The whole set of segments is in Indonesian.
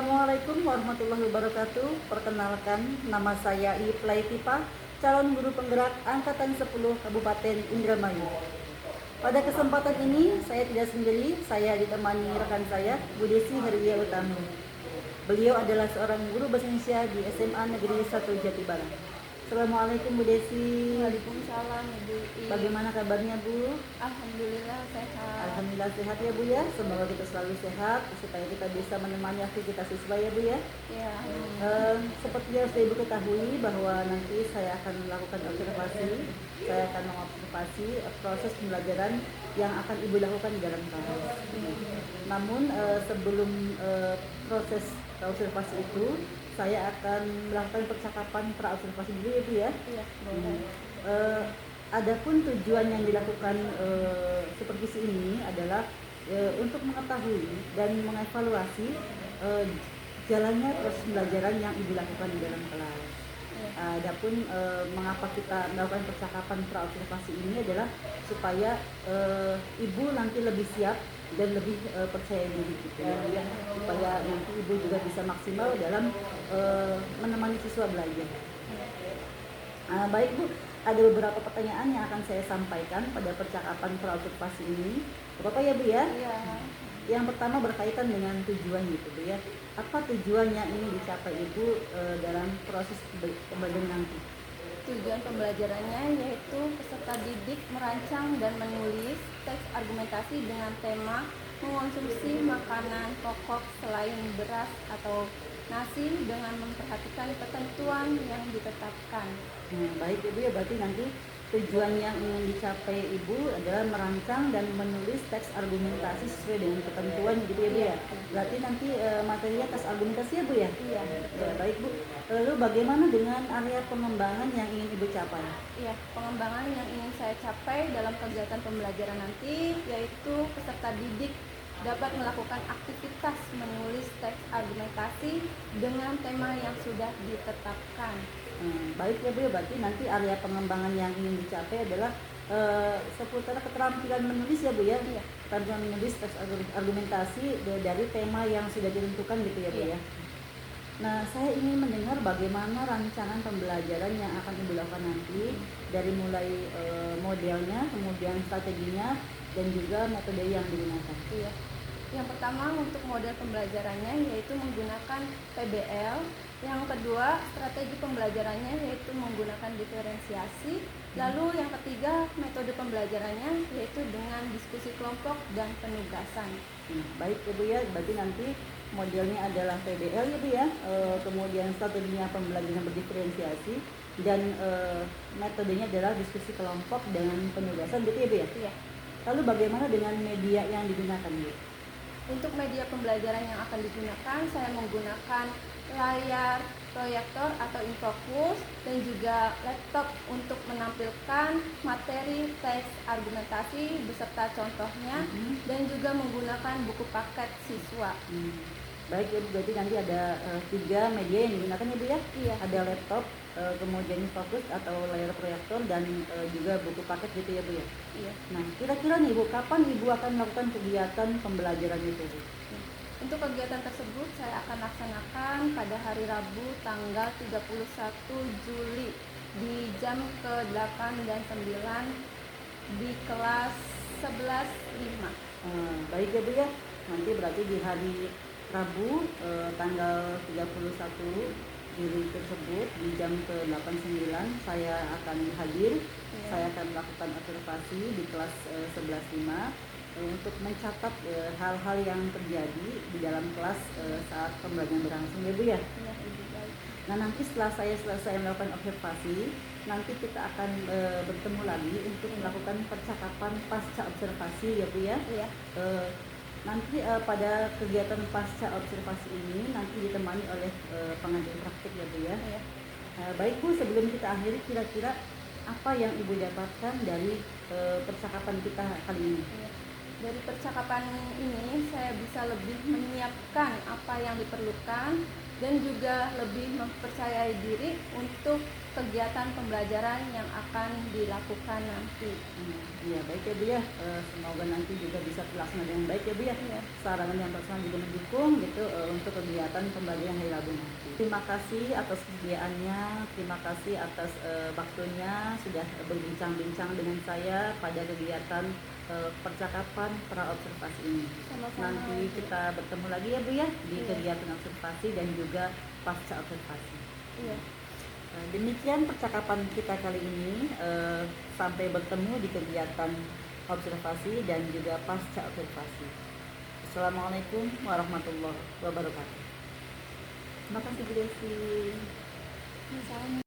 Assalamualaikum warahmatullahi wabarakatuh. Perkenalkan, nama saya Iplay Tipa, calon guru penggerak Angkatan 10 Kabupaten Indramayu. Pada kesempatan ini, saya tidak sendiri, saya ditemani rekan saya, Bu Desi Herwia Utami. Beliau adalah seorang guru bahasa Indonesia di SMA Negeri 1 Jatibarang. Assalamualaikum Bu Desi. Waalaikumsalam Ibu. Bagaimana kabarnya Bu? Alhamdulillah sehat. Alhamdulillah sehat ya Bu ya. Semoga kita selalu sehat supaya kita bisa menemani aktivitas siswa ya Bu ya. Ya, Seperti yang sudah Ibu ketahui bahwa nanti saya akan melakukan observasi. Saya akan mengobservasi proses pembelajaran yang akan Ibu lakukan di dalam kelas. Namun sebelum proses observasi itu, saya akan melakukan percakapan pra-observasi dulu ya Bu ya. iya boleh. Adapun tujuan yang dilakukan supervisi ini adalah untuk mengetahui dan mengevaluasi jalannya proses pembelajaran yang Ibu lakukan di dalam kelas. Adapun mengapa kita melakukan percakapan pra-observasi ini adalah supaya Ibu nanti lebih siap dan lebih percaya diri gitu ya, supaya nanti Ibu juga bisa maksimal dalam menemani siswa belajar. Baik Bu, ada beberapa pertanyaan yang akan saya sampaikan pada percakapan pra-observasi ini. Bapak ya Bu ya? Iya. Yang pertama berkaitan dengan tujuan gitu Bu ya. Apa tujuan yang ingin dicapai Ibu dalam proses pembelajaran nanti? Tujuan pembelajarannya yaitu peserta didik merancang dan menulis teks argumentasi dengan tema mengonsumsi makanan pokok selain beras atau nasi dengan memperhatikan ketentuan yang ditetapkan. Baik Ibu ya, berarti nanti tujuan yang ingin dicapai Ibu adalah merancang dan menulis teks argumentasi sesuai dengan ketentuan gitu ya Bu ya. Berarti nanti materinya teks argumentasi ya Bu ya? Iya. Ya, baik Bu. Lalu bagaimana dengan area pengembangan yang ingin Ibu capai? Iya, pengembangan yang ingin saya capai dalam kegiatan pembelajaran nanti yaitu peserta didik dapat melakukan aktivitas menulis teks argumentasi dengan tema yang sudah ditetapkan. Baik ya Bu ya, berarti nanti area pengembangan yang ingin dicapai adalah seputar keterampilan menulis ya Bu ya. Iya. Keterampilan menulis teks argumentasi dari tema yang sudah ditentukan gitu ya Bu ya. Iya. Nah, saya ingin mendengar bagaimana rancangan pembelajaran yang akan Ibu lakukan nanti, dari mulai modelnya, kemudian strateginya, dan juga metode yang digunakan. Iya. Yang pertama untuk model pembelajarannya yaitu menggunakan PBL. Yang kedua strategi pembelajarannya yaitu menggunakan diferensiasi. Lalu yang ketiga metode pembelajarannya yaitu dengan diskusi kelompok dan penugasan. Baik ya Bu ya, berarti nanti modelnya adalah PBL ya Bu ya, kemudian strateginya pembelajaran berdiferensiasi, dan metodenya adalah diskusi kelompok dengan penugasan gitu ya Bu ya. Iya. Lalu bagaimana dengan media yang digunakan Bu? Untuk media pembelajaran yang akan digunakan, saya menggunakan layar proyektor atau infocus dan juga laptop untuk menampilkan materi teks argumentasi beserta contohnya dan juga menggunakan buku paket siswa. Baik ya Bu, berarti nanti ada 3 media yang digunakan ya Bu ya? Iya. Ada laptop, kemudian fokus atau layar proyektor, dan juga buku paket gitu ya Bu ya? Iya. Nah, kira-kira nih Bu, kapan Ibu akan melakukan kegiatan pembelajaran itu Bu? Untuk kegiatan tersebut saya akan laksanakan pada hari Rabu tanggal 31 Juli di jam ke-8 dan 9 di kelas 11.5. Baik ya Bu ya, nanti berarti di hari Rabu tanggal 31 Juli tersebut di jam ke-8-9 saya akan hadir. Iya. Saya akan melakukan observasi di kelas 11.5 untuk mencatat hal-hal yang terjadi di dalam kelas saat pembelajaran berlangsung ya Bu ya. Iya, Ibu, baik. Nah, nanti setelah saya selesai melakukan observasi, nanti kita akan bertemu lagi untuk melakukan percakapan pasca observasi ya Bu ya. Iya. Nanti pada kegiatan pasca observasi ini nanti ditemani oleh pengajar praktik ya Bu ya. Iya. Baik Bu, sebelum kita akhiri, kira-kira apa yang Ibu dapatkan dari percakapan kita kali ini? Iya. Dari percakapan ini saya bisa lebih menyiapkan apa yang diperlukan dan juga lebih mempercayai diri untuk kegiatan pembelajaran yang akan dilakukan nanti. Iya, baik ya Bu ya. Semoga nanti juga bisa terlaksana dengan baik ya Bu ya. Iya. Sarana yang bersama juga mendukung gitu untuk kegiatan pembelajaran hari Rabu nanti. Terima kasih atas kesediaannya, terima kasih atas waktunya sudah berbincang-bincang dengan saya pada kegiatan percakapan praobservasi ini. Sama-sama. Nanti kita bertemu lagi ya Bu ya di Iya. kegiatan observasi dan juga pasca observasi. Iya. Demikian percakapan kita kali ini. Sampai bertemu di kegiatan observasi dan juga pasca observasi. Assalamualaikum warahmatullahi wabarakatuh. Terima kasih Bu Desi. Misalnya.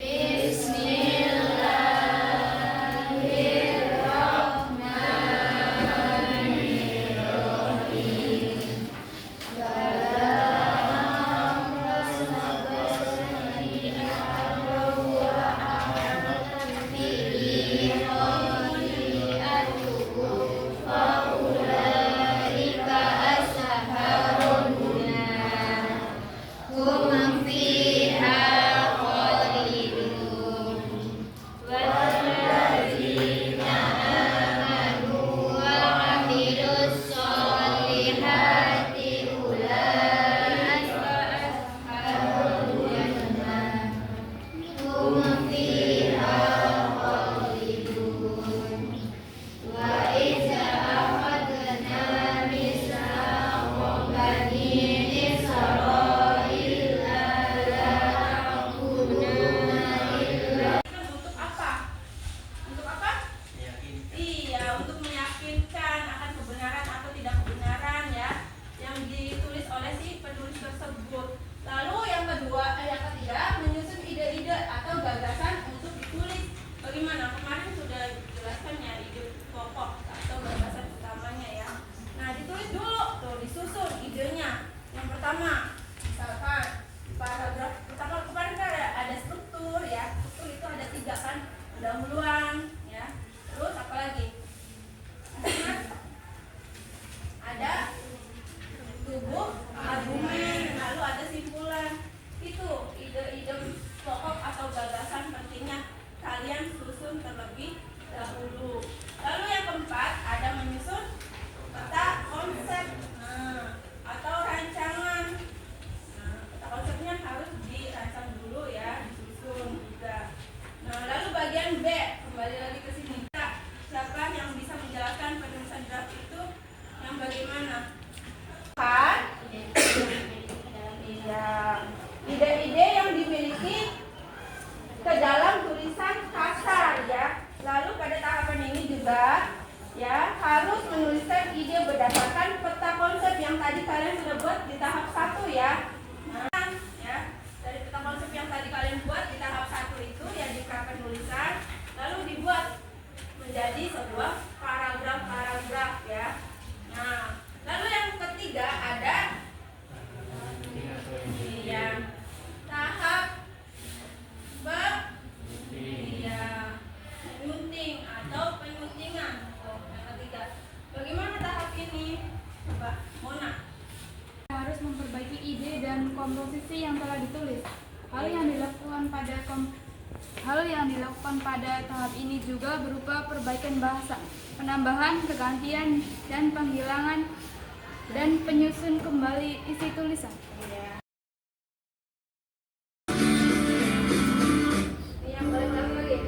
Ide-ide yang dimiliki ke dalam tulisan kasar ya. Lalu pada tahapan ini juga ya harus menuliskan ide berdasarkan peta konsep yang tadi kalian sudah buat di tahap 1 ya. Nah, ya, dari peta konsep yang tadi kalian buat di tahap 1 itu ya dikerahkan tulisan lalu dibuat menjadi sebuah paragraf ya. Nah, lalu yang ketiga ada yang tahap penyunting atau penyuntingan. Yang ketiga, bagaimana tahap ini, Mbak Mona? Harus memperbaiki ide dan komposisi yang telah ditulis. Hal yang dilakukan pada tahap ini juga berupa perbaikan bahasa, penambahan, kegantian, dan penghilangan dan penyusun kembali isi tulisan. Yang balik lagi.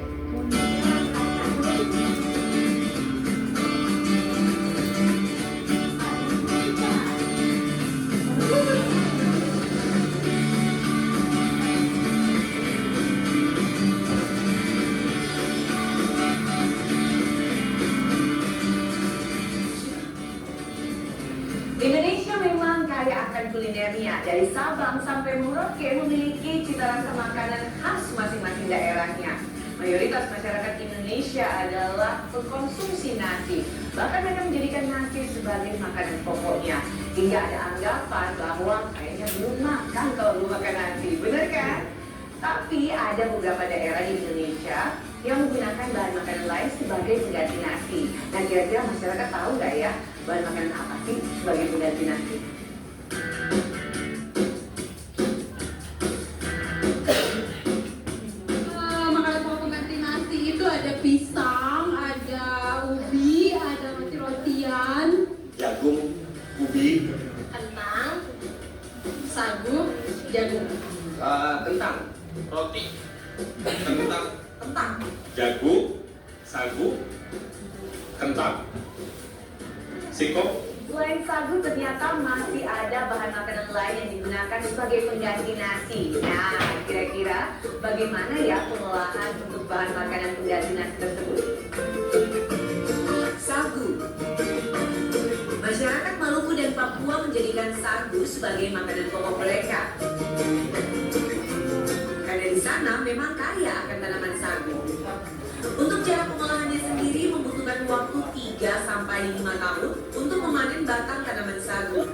Indonesia memang kaya akan kulinernya. Dari Sabang sampai Merauke memiliki cita rasa makanan khas masing-masing daerahnya. Mayoritas masyarakat Indonesia adalah pengkonsumsi nasi. Bahkan mereka menjadikan nasi sebagai makanan pokoknya. Hingga ada anggapan bahwa kayaknya belum makan kalau belum makan nasi. Benar kan? Tapi ada beberapa daerah di Indonesia yang menggunakan bahan makanan lain sebagai pengganti nasi. Nah, kira-kira masyarakat tahu nggak ya Bahan makanan apa sih sebagai pengganti nasi? Makanan pokok pengganti nasi itu ada pisang, ada ubi, ada roti-rotian, jagung, ubi, kentang, sagu, jagung. kentang, roti, kentang, Kentang. jagung, sagu, kentang, singkong. Selain sagu, ternyata masih ada bahan makanan lain yang digunakan sebagai pengganti nasi. Nah, kira-kira bagaimana ya pengolahan untuk bahan makanan pengganti nasi tersebut? Sagu. Masyarakat Maluku dan Papua menjadikan sagu sebagai makanan pokok mereka. Karena di sana memang kaya akan tanaman sagu. Untuk cara pengolahannya sendiri membutuhkan waktu 3-5 tahun untuk memanen batang tanaman sagu.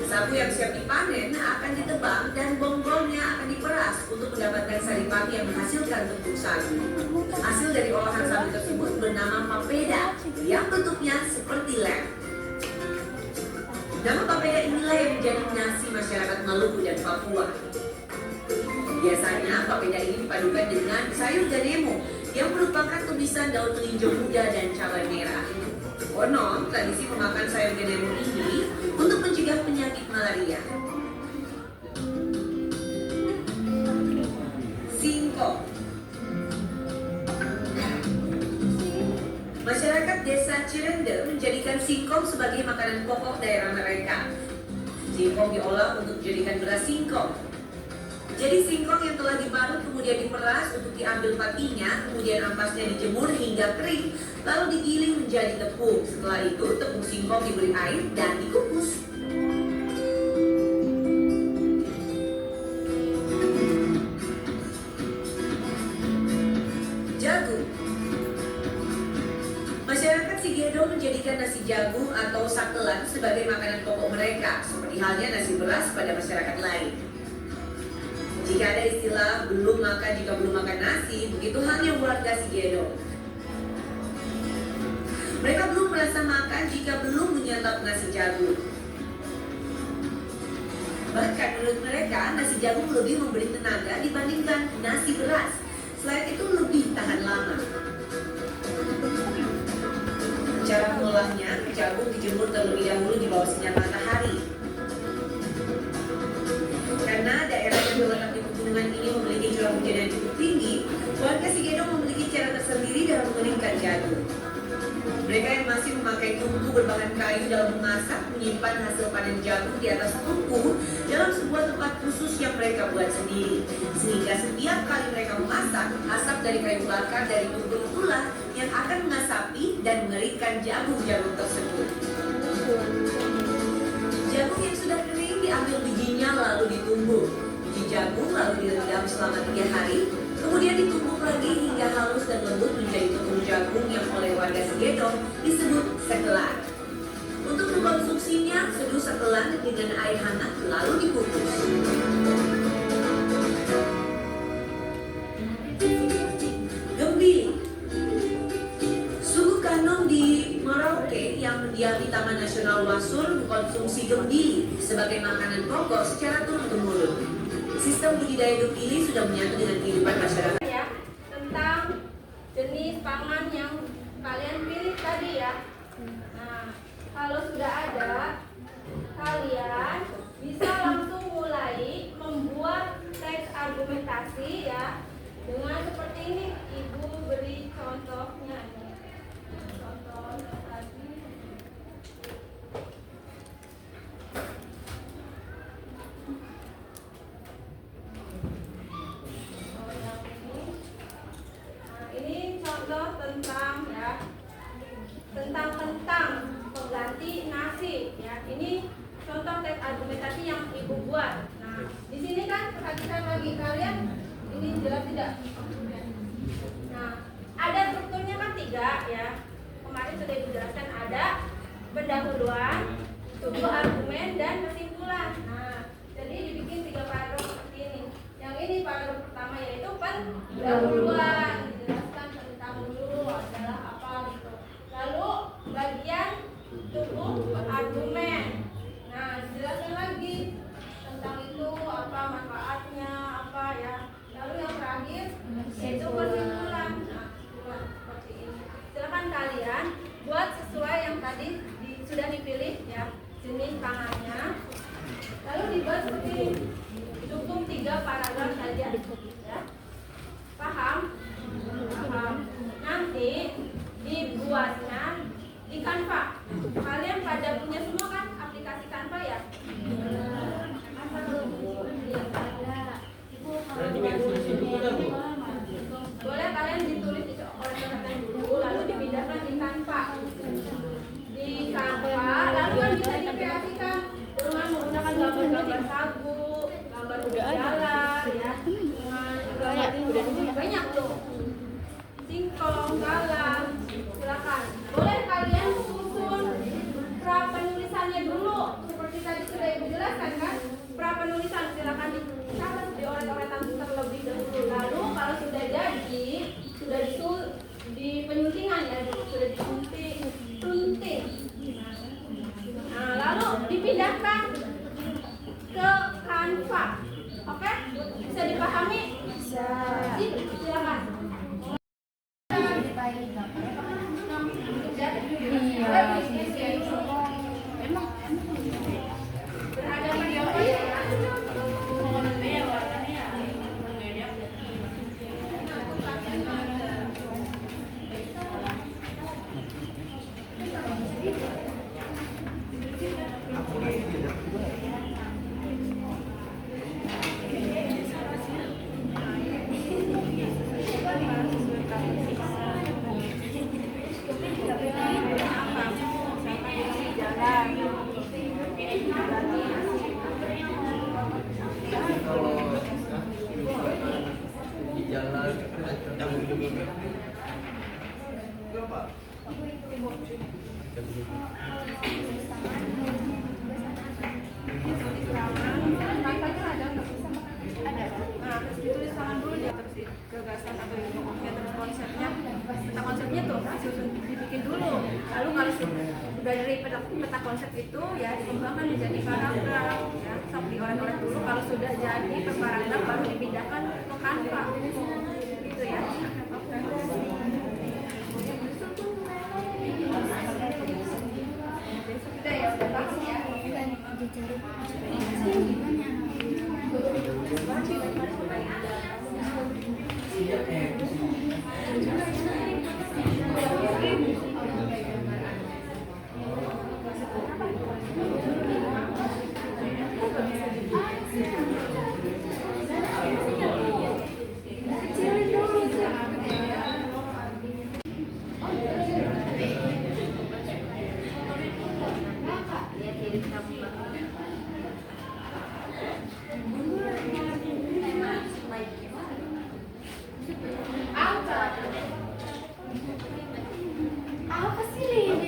Sagu yang siap dipanen akan ditebang dan bonggolnya akan diperas untuk mendapatkan saripati yang menghasilkan bentuk sagu. Hasil dari olahan sagu tersebut bernama papeda yang bentuknya seperti lem. Nama papeda inilah yang menjadi nasi masyarakat Maluku dan Papua. Biasanya papeda ini dipadukan dengan sayur ganemo yang merupakan tumisan daun melinjo muda dan cabai merah. Konon, tradisi memakan sayur ganemo ini untuk mencegah penyakit malaria. Singkong. Masyarakat desa Cirende menjadikan singkong sebagai makanan pokok daerah mereka. Singkong diolah untuk dijadikan beras singkong. Jadi singkong yang telah diparut kemudian diperas untuk diambil patinya, kemudian ampasnya dijemur hingga kering, lalu digiling menjadi tepung. Setelah itu tepung singkong diberi air dan dikukus. Jagung. Masyarakat Sigedo menjadikan nasi jagung atau sakelan sebagai makanan pokok mereka, seperti halnya nasi beras pada masyarakat lain. Jika ada istilah belum makan jika belum makan nasi, begitu halnya warga Sigedo. Mereka belum merasa makan jika belum menyantap nasi jagung. Bahkan menurut mereka, nasi jagung lebih memberi tenaga dibandingkan nasi beras. Selain itu lebih tahan lama. Cara mengolahnya, jagung dijemur terlebih dahulu di bawah sinar matahari. Karena daerah yang terletak di pegunungan ini memiliki curah hujan yang cukup tinggi, warga Sigedo memiliki cara tersendiri dalam mengeringkan jagung. Mereka yang masih memakai tungku berbahan kayu dalam memasak menyimpan hasil panen jagung di atas tungku dalam sebuah tempat khusus yang mereka buat sendiri. Sehingga setiap kali mereka memasak, asap dari kayu bakar dari tungku itulah yang akan mengasapi dan mengeringkan jagung-jagung tersebut. Jagung yang sudah kering diambil bijinya lalu ditumbuk. Biji jagung lalu direndam selama 3 hari, kemudian ditumbuk lagi hingga halus dan lembut menjadi tepung jagung yang oleh warga Sigedo disebut sekelan. Untuk mengkonsumsinya, seduh sekelan dengan air hangat lalu dikukus. Gembili. Suku Kanom di Merauke yang mendiami Taman Nasional Wasur mengkonsumsi gembili sebagai makanan pokok secara turun-temurun. Sistem budidaya gembili sudah menyatu dengan kehidupan masyarakat. Ya, tentang jenis pangan yang kalian pilih tadi ya. Nah, kalau sudah ada, kalian bisa langsung mulai membuat teks argumentasi ya. Dengan seperti ini, Ibu beri contohnya nih. Contoh tadi. Ini contoh tentang ya, tentang pengganti nasi ya. Ini contoh teks argumentasi yang Ibu buat. Nah, di sini kan perhatikan lagi kalian, ini jelas tidak? Nah, ada strukturnya kan 3 ya. Kemarin sudah dijelaskan, ada pendahuluan, tubuh argumen dan kesimpulan. Nah, jadi dibikin 3 paragraf seperti ini. Yang ini paragraf pertama yaitu pendahuluan, dijelaskan tentang dulu adalah apa gitu. Lalu bagian 3 paragraf saja. Ya. Paham? Paham. Nanti dibuatnya di Canva. Kalian pada punya semua kan aplikasi Canva ya? Boleh kalian ditulis di coret-coretan dulu, lalu dipindahkan di Canva. Di Canva, lalu kan bisa dikreasikan dengan menggunakan gambar-gambar sagu, gambar jalan, ya, dengan banyak tuh. Singkong, galang, silakan. Boleh kalian susun pra penulisannya dulu, seperti tadi sudah ibu jelaskan kan? Pra penulisan silakan dicatat di oret-oretan terlebih dahulu. Lalu kalau sudah jadi, sudah di penyuntingan ya, sudah disunting. Nah, lalu dipindahkan ke Canva. Oke? Bisa dipahami? Bisa. Silakan. Ditulis tangan dulu dia, terus gagasan atau pokoknya terus konsepnya, peta konsepnya tuh disusun, dibikin dulu. Lalu kalau sudah dari peta konsep itu ya dikembangkan menjadi paragraf, ya sok dioret-oret dulu. Kalau sudah jadi per paragraf baru dipindahkan ke Canva, gitu ya. Sudah ya, sudah paham ya. Apa sih ini?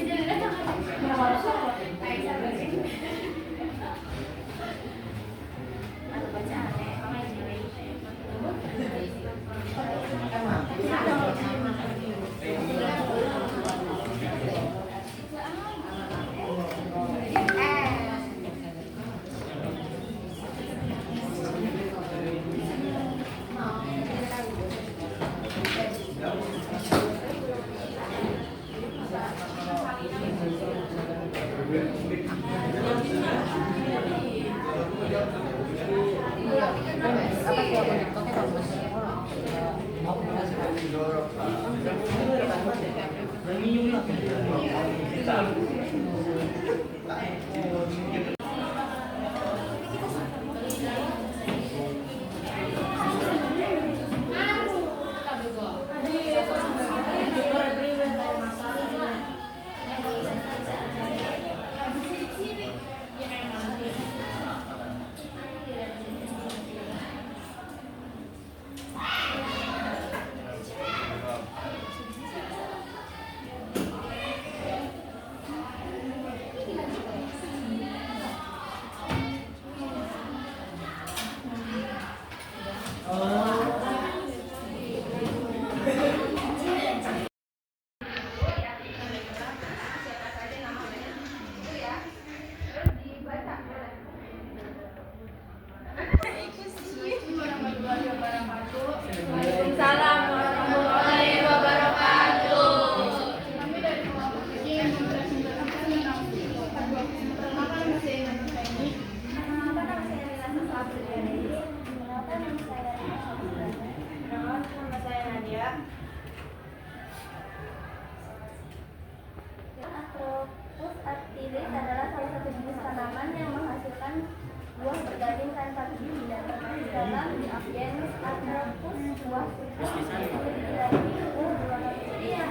genus Anthrocus, buah sukun memiliki daging buah kecil yang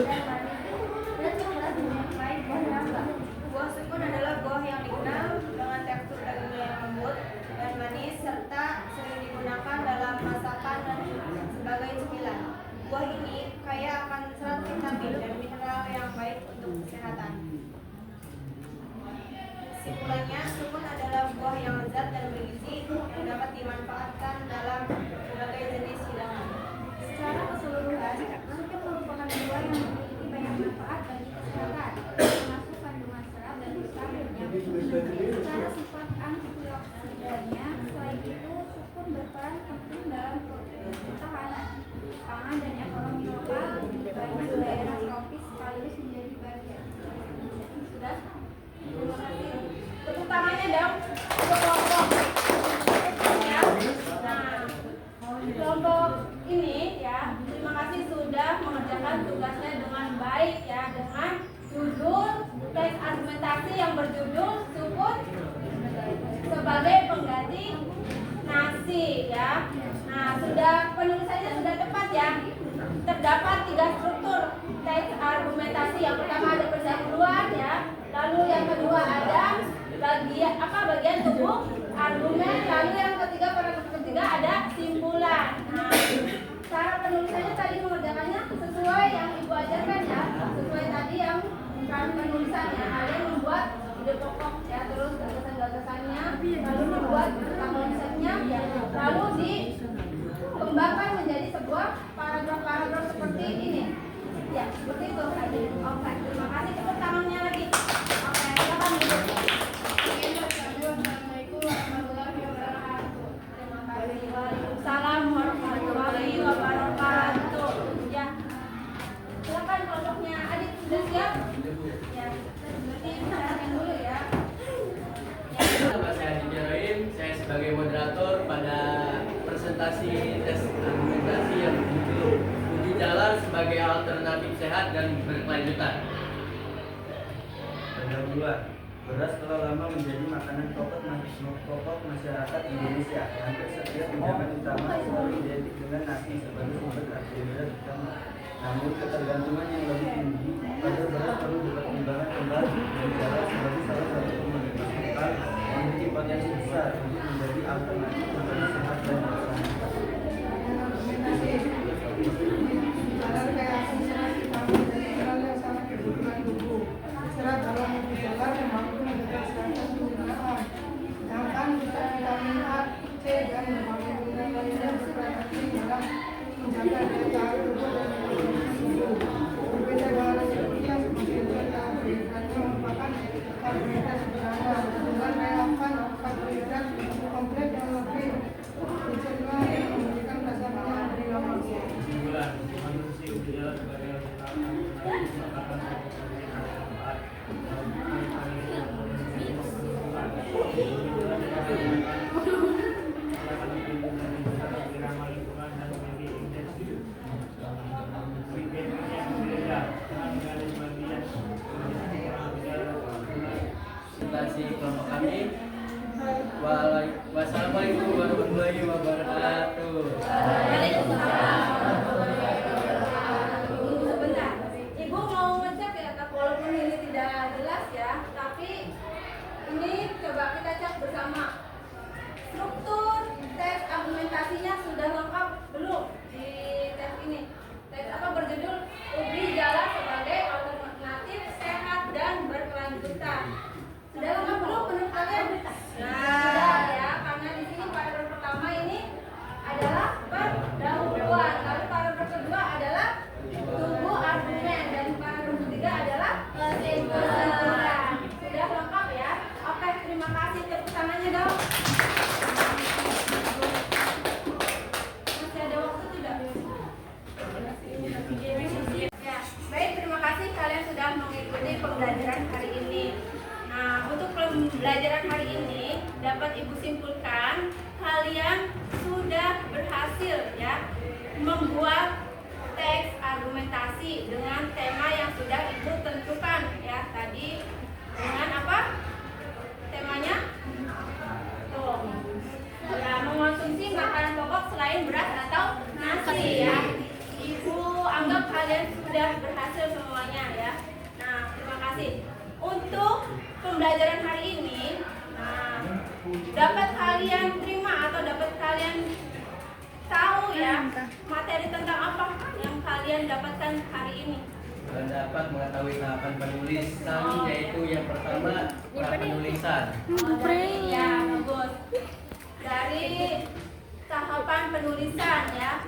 dan manis dan coklat menyerupai buah nangka. Buah sukun adalah buah yang dikenal dengan tekstur dagingnya yang lembut dan manis serta sering digunakan dalam masakan dan sebagai cemilan. Buah ini kaya akan serat vitamin dan mineral yang baik untuk kesehatan. Kesimpulannya, sukun adalah buah yang lezat dan bergizi yang dapat dimanfaatkan dalam berbagai jenis hidangan. Secara keseluruhan, sukun merupakan buah yang memiliki banyak manfaat bagi kesehatan, termasuk kandungan serat dan vitaminnya. Secara sifat antioksidannya, selain itu, sukun berperan penting dalam ketahanan pangan dan ekonomi lokal di banyak daerah tropis sekaligus menjadi bagian. Sudah? Terima kasih. Tepuk tangannya dong untuk kelompok ya. Nah, kelompok ini ya, terima kasih sudah mengerjakan tugasnya dengan baik ya, dengan judul teks argumentasi yang berjudul sukun sebagai pengganti nasi ya. Nah, penulisannya sudah tepat ya. Terdapat 3 struktur teks argumentasi. Yang pertama ada pendahuluan ya. Lalu yang kedua ada bagian tubuh argumen. Lalu yang ketiga, paragraf ketiga ada simpulan. Nah, cara penulisannya tadi mengerjakannya sesuai yang ibu ajarkan ya. Sesuai tadi yang penulisannya. Kalian membuat ide pokok ya, terus gagasan-gagasannya, lalu membuat konsepnya ya, lalu dikembangkan menjadi sebuah paragraf-paragraf seperti ini. Ya, seperti itu tadi. Oke, terima kasih. Tepuk tangannya lagi. Oke, silakan duduk. Assalamualaikum warahmatullahi wabarakatuh. Terima kasih. Waalaikumsalam warahmatullahi wabarakatuh. Ya, silakan kelompoknya. Adik sudah siap? Ya, berarti bicarakan dulu ya. Nama saya Adi Jaroim, saya sebagai moderator pada presentasi tes argumentasi yang berjudul uji jalan sebagai alternatif sehat dan berkelanjutan. Pendahuluan, beras telah lama menjadi makanan pokok masyarakat Indonesia. Hampir setiap hidangan utama selalu identik dengan nasi sebagai sumber karbohidrat utama. Namun ketergantungan yang lebih tinggi pada beras perlu dipertimbangkan kembali dan jalan sebagai salah satu komoditas lokal memiliki potensi besar untuk menjadi alternatif makanan sehat dan berkelanjutan. Serat dalam berjalan yang mampu mendeteksikan penggunaan, sedangkan vitamin A, C dan berbagai mineral lainnya berperan penting dalam menjaga daya tahan tubuh dan menjaga tubuh. Berbeda dengan nasi putih yang semakin karbohidratnya merupakan karbohidrat sederhana, dengan daya tahan karbohidrat kompleks yang lebih dicerna yang memberikan rasa kenyang lebih lama. Manusia berjalan sebagai alternatif makanan presentasi kelompok kami. Wassalamualaikum warahmatullahi wabarakatuh. Sebentar, Ibu mau ngecek ya, walaupun ini tidak jelas ya, tapi ini coba kita cek bersama. Struktur teks argumentasinya sudah lengkap belum di teks ini? Teks apa berjudul uji jalan sebagai alternatif sehat dan berkelanjutan. Sudah lengkap belum menurut kalian? Sudah ya, karena di sini paragraf pertama ini adalah pendahuluan, lalu paragraf kedua adalah tubuh argumen, dan paragraf ketiga adalah kesimpulan. Sudah lengkap ya? Oke, terima kasih. Tepuk tangannya dong. Masih ada waktu tidak? Ya, baik, terima kasih kalian sudah mengikuti pembelajaran hari ini. Nah, untuk pembelajaran hari ini dapat Ibu simpulkan kalian sudah berhasil ya membuat teks argumentasi dengan tema yang sudah Ibu tentukan ya tadi. Dengan apa? Temanya? Tuh. Ya, mengonsumsi makanan pokok dapat mengetahui tahapan penulisan, yaitu yang pertama penulisan. Ya, bagus. Dari tahapan penulisan ya,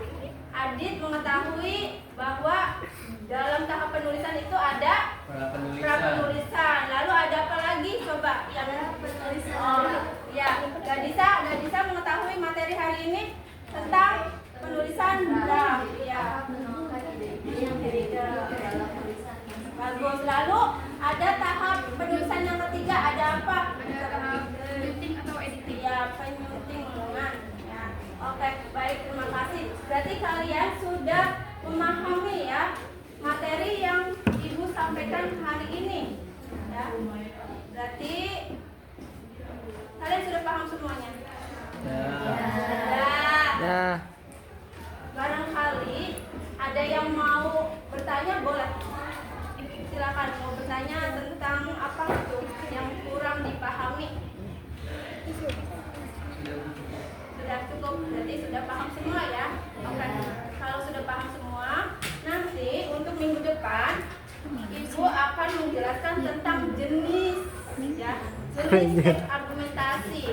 Adit mengetahui bahwa dalam tahap penulisan itu ada prapenulisan. Lalu ada apa lagi? Coba yang penulisan. Ya, Gadisa mengetahui materi hari ini tentang penulisan draft. Ya. Bagus. Lalu ada tahap penulisan yang ketiga, ada apa? Ada tahap printing atau editing. Ya, penyunting. Ya. Oke, baik, terima kasih. Berarti kalian sudah memahami ya materi yang Ibu sampaikan hari ini. Ya. Berarti kalian sudah paham semuanya? Ya. Barangkali ada yang mau bertanya, boleh. Silakan, mau bertanya tentang apa itu yang kurang dipahami. Sudah cukup, berarti sudah paham semua ya. Oke, kalau sudah paham semua, nanti untuk minggu depan Ibu akan menjelaskan tentang jenis ya, jenis teks argumentasi.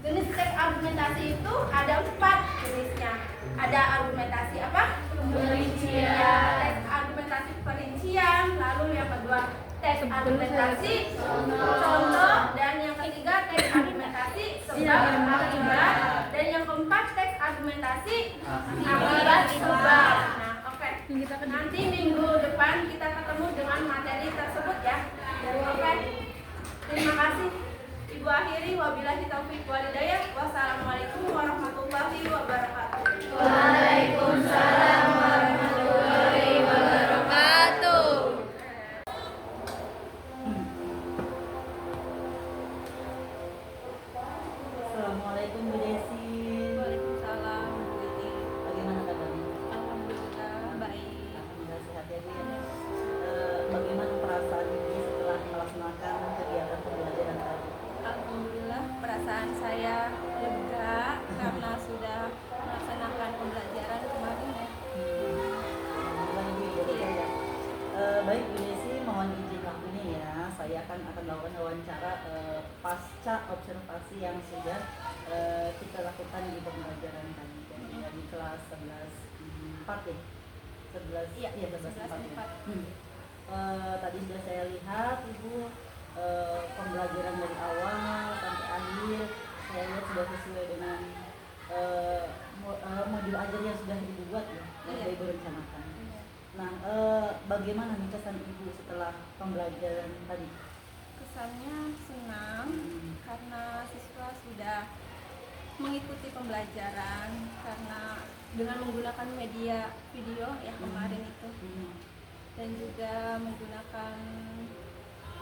Jenis teks argumentasi itu ada 4 jenisnya. Ada argumentasi apa? Perincian. Ya, teks argumentasi perincian. Lalu yang kedua teks argumentasi contoh, dan yang ketiga teks argumentasi sebab akibat, dan yang keempat teks argumentasi akibat sebab. Nah, oke. Nanti minggu depan kita ketemu dengan materi tersebut ya. Oke. Terima kasih. Ibu akhiri, wabillahi taufiq wal hidayah. Wassalamualaikum warahmatullahi wabarakatuh. Waalaikumsalam warahmatullahi wabarakatuh. Assalamualaikum Bu Desi. Waalaikumsalam Bu Iti. Bagaimana kabarnya? Alhamdulillah baik. Alhamdulillah sehat ya Bu ya. Bagaimana perasaan Ibu setelah melaksanakan kegiatan pembelajaran tadi? Alhamdulillah perasaan saya lega karena sudah melaksanakan pembelajaran kemarin ya. Alhamdulillah Ibu ya, lega ya. Baik Bu Desi, mohon izin waktunya ya. Saya akan melakukan wawancara pasca observasi yang sudah kita lakukan di pembelajaran tadi dari kelas 11 4 ya. 11 Iya, 11 4 ya. 11 Tadi sudah saya lihat Ibu pembelajaran dari awal sampai akhir, saya lihat sudah sesuai dengan modul ajar yang sudah Ibu buat ya, yang sudah Ibu rencanakan. Nah, bagaimana nih kesan Ibu setelah pembelajaran tadi? Kesannya senang karena siswa sudah mengikuti pembelajaran karena dengan menggunakan media video ya kemarin itu, dan juga menggunakan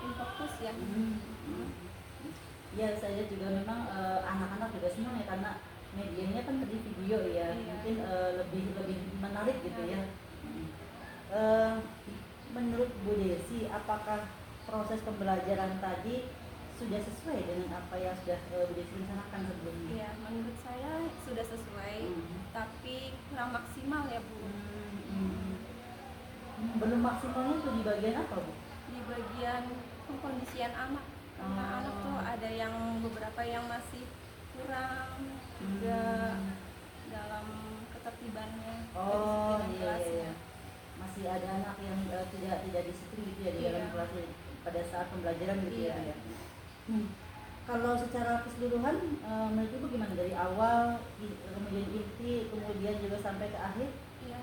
Infocus ya. Ya, saya juga memang anak-anak juga senang ya karena medianya kan tadi video ya, mungkin lebih menarik gitu ya. Menurut Bu Desi, apakah proses pembelajaran tadi sudah sesuai dengan apa yang sudah Bu Desi rencanakan sebelumnya? Ya, menurut saya sudah sesuai, tapi kurang maksimal ya Bu. Belum maksimalnya itu di bagian apa Bu? Di bagian pengkondisian anak, karena anak tuh ada yang beberapa yang masih kurang juga dalam ketertibannya, kedisiplinan Iya, kelasnya. masih ada anak yang tidak disiplin gitu ya di dalam kelas pada saat pembelajaran gitu ya. Kalau secara keseluruhan menurut Ibu gimana dari awal kemudian inti kemudian juga sampai ke akhir? Iya,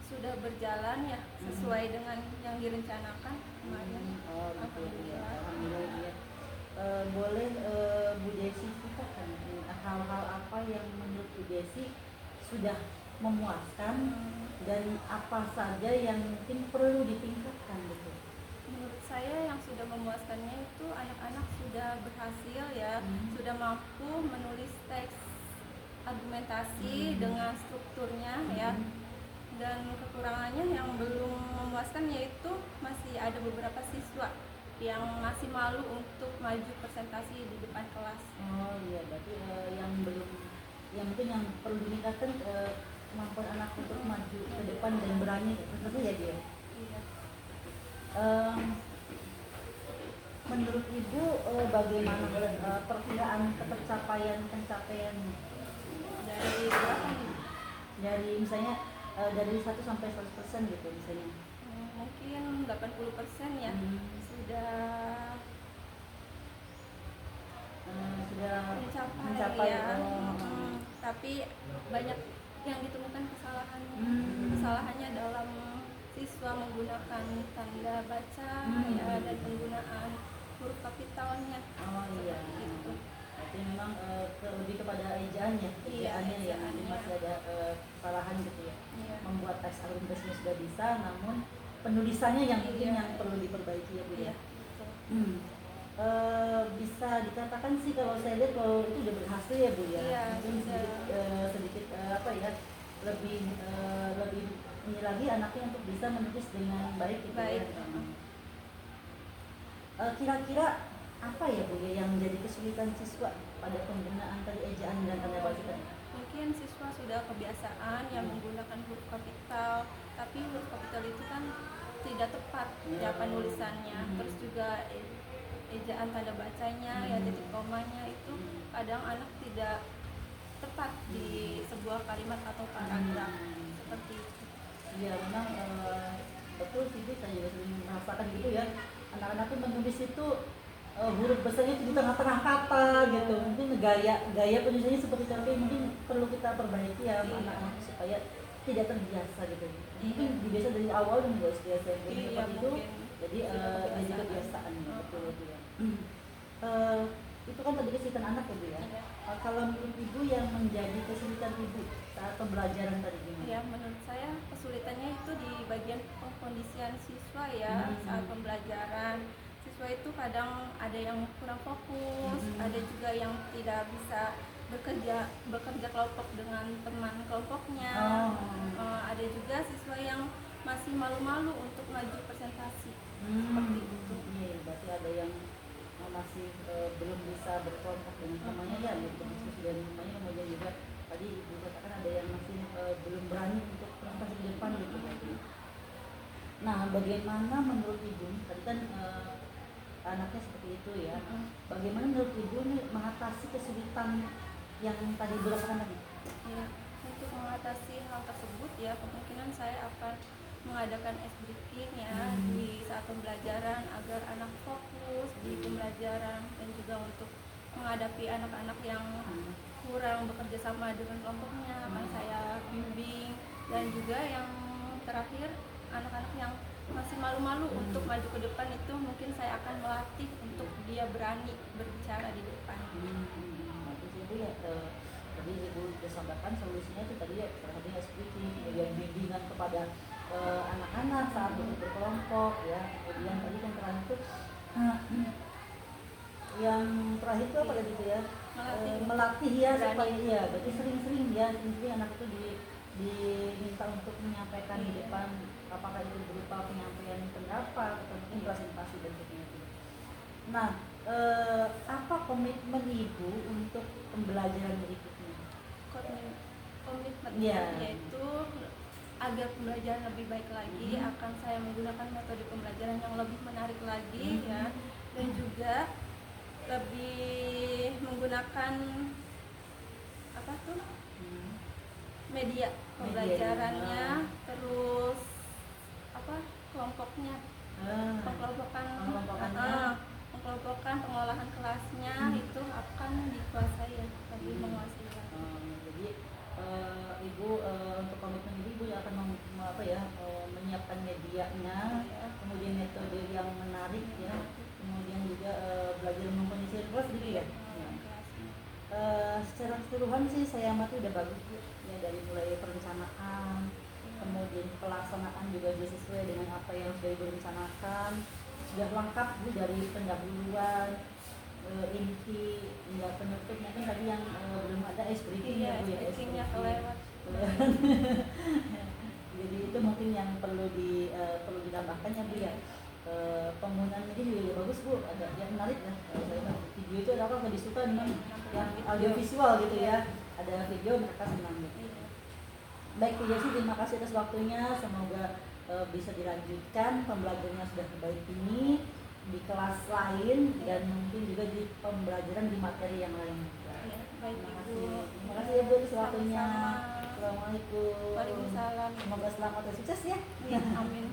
sudah berjalan ya sesuai dengan yang direncanakan kemarin. Alhamdulillah. Alhamdulillah. Boleh Bu Desi ceritakan hal-hal apa yang menurut Bu Desi sudah memuaskan dan apa saja yang mungkin perlu ditingkatkan gitu? Menurut saya yang sudah memuaskannya itu anak-anak sudah berhasil ya, sudah mampu menulis teks argumentasi dengan strukturnya ya. Dan kekurangannya yang belum memuaskan yaitu masih ada beberapa siswa yang masih malu untuk maju presentasi di depan kelas. Oh iya, berarti yang mungkin yang perlu ditingkatkan kemampuan anak untuk maju ke depan dan berani tentu ya dia. Iya. Menurut Ibu bagaimana perkiraan pencapaian Dari berapa nih? dari misalnya dari 1 sampai 100% gitu misalnya? Mungkin 80% ya. Sudah mencapai ya. Tapi banyak yang ditemukan kesalahannya dalam siswa menggunakan tanda baca ya, dan penggunaan huruf kapitalnya. Iya. Gitu. Berarti memang lebih kepada ejaannya, ejaannya ya, masih ada kesalahan gitu ya. Iya. Membuat teks argumentasinya sudah bisa, namun penulisannya yang mungkin yang perlu diperbaiki ya Bu ya. Iya. Bisa dikatakan sih kalau saya lihat kalau itu udah berhasil ya Bu ya. Iya, Mungkin sedikit apa ya, lebih ini lagi anaknya untuk bisa menulis dengan baik gitu Baik. ya. Kira-kira apa ya Bu ya yang menjadi kesulitan siswa pada penggunaan tadi ejaan dan tanda baca tadi? Mungkin siswa sudah kebiasaan yang menggunakan huruf kapital, tapi huruf kapital itu kan tidak tepat ya penulisannya. Terus juga ejaan tanda bacanya ya, titik komanya itu kadang anak tidak tepat di sebuah kalimat atau paragraf seperti itu. Iya memang betul sih Bu, saya juga sering merasakan gitu ya. Anak-anak tuh menulis itu huruf besarnya di tengah-tengah kata gitu. Mungkin gaya penulisannya seperti itu, tapi mungkin perlu kita perbaiki ya anak-anak supaya tidak terbiasa gitu. Mungkin dibiasa dari awal dan juga sudah seperti itu. Jadi jadi kebiasaan betul itu ya. Itu kan tadi kesulitan anak ya Bu ya. Kalau menurut Ibu yang menjadi kesulitan Ibu saat pembelajaran tadi gimana? Ya, menurut saya kesulitannya itu di bagian pengkondisian siswa ya saat pembelajaran. Siswa itu kadang ada yang kurang fokus, ada juga yang tidak bisa bekerja kelompok dengan teman kelompoknya. Ada juga siswa yang masih malu-malu untuk maju presentasi. Seperti itu. Iya, berarti ada yang masih belum bisa berkelompok dengan temannya ya, diskusi dan temannya, kemudian juga tadi Ibu katakan ada yang masih belum berani untuk presentasi di depan gitu. Nah, bagaimana menurut Ibu, tadi kan anaknya seperti itu ya, bagaimana menurut Ibu nih mengatasi kesulitan yang tadi berdasarkan tadi? Ya, untuk mengatasi hal tersebut ya kemungkinan saya akan mengadakan ice breaking ya di saat pembelajaran agar anak fokus di pembelajaran, dan juga untuk menghadapi anak-anak yang kurang bekerja sama dengan kelompoknya akan saya bimbing, dan juga yang terakhir anak-anak yang masih malu-malu untuk maju ke depan itu mungkin saya akan melatih untuk dia berani berbicara di depan. Bagus Ibu ya, tadi Ibu sudah sampaikan solusinya itu tadi ya, salah satunya speaking, kemudian bimbingan kepada anak-anak saat berkelompok ya, kemudian tadi yang terakhir itu yang terakhir itu apa tadi itu ya, melatih ya supaya ya, berarti sering-sering anak itu diminta untuk menyampaikan di depan, apakah itu berupa penyampaian pendapat atau mungkin presentasi dan sebagainya. Nah, apa komitmen Ibu untuk pembelajaran berikutnya? Komitmen Ya. yaitu agar pembelajaran lebih baik lagi, akan saya menggunakan metode pembelajaran yang lebih menarik lagi ya, dan juga lebih menggunakan apa tuh media pembelajarannya, terus apa kelompoknya, pengkelompokan pengolahan kelasnya itu akan dikuasai ya, lebih menguasai. Jadi Ibu untuk komitmen Ibu akan menyiapkan medianya, kemudian metode yang menarik ya, kemudian juga belajar mengkondisikan kelas gitu ya. Secara keseluruhan sih saya amati udah bagus Bu ya, dari mulai perencanaan, kemudian pelaksanaan juga sudah sesuai dengan apa yang sudah Ibu rencanakan, sudah lengkap Bu dari pendahuluan, inti hingga penutup. Mungkin tadi yang belum ada ice breaking ya Bu ya, ice breaking. Kelewat. Jadi itu mungkin yang perlu ditambahkan ya Bu ya. Penggunaan media juga bagus Bu, ada yang menarik ya. Video itu adalah kalau disuka memang yang audio visual gitu ya, ada video mereka senang gitu. Baik Bu Yesi, terima kasih atas waktunya, semoga bisa dilanjutkan pembelajarannya sudah baik ini di kelas lain dan mungkin juga di pembelajaran di materi yang lain. Ya, baik Terima Ibu. kasih. Terima kasih ya Bu atas waktunya. Sama-sama. Assalamualaikum. Waalaikumsalam. Semoga selamat dan sukses ya. Ya, amin.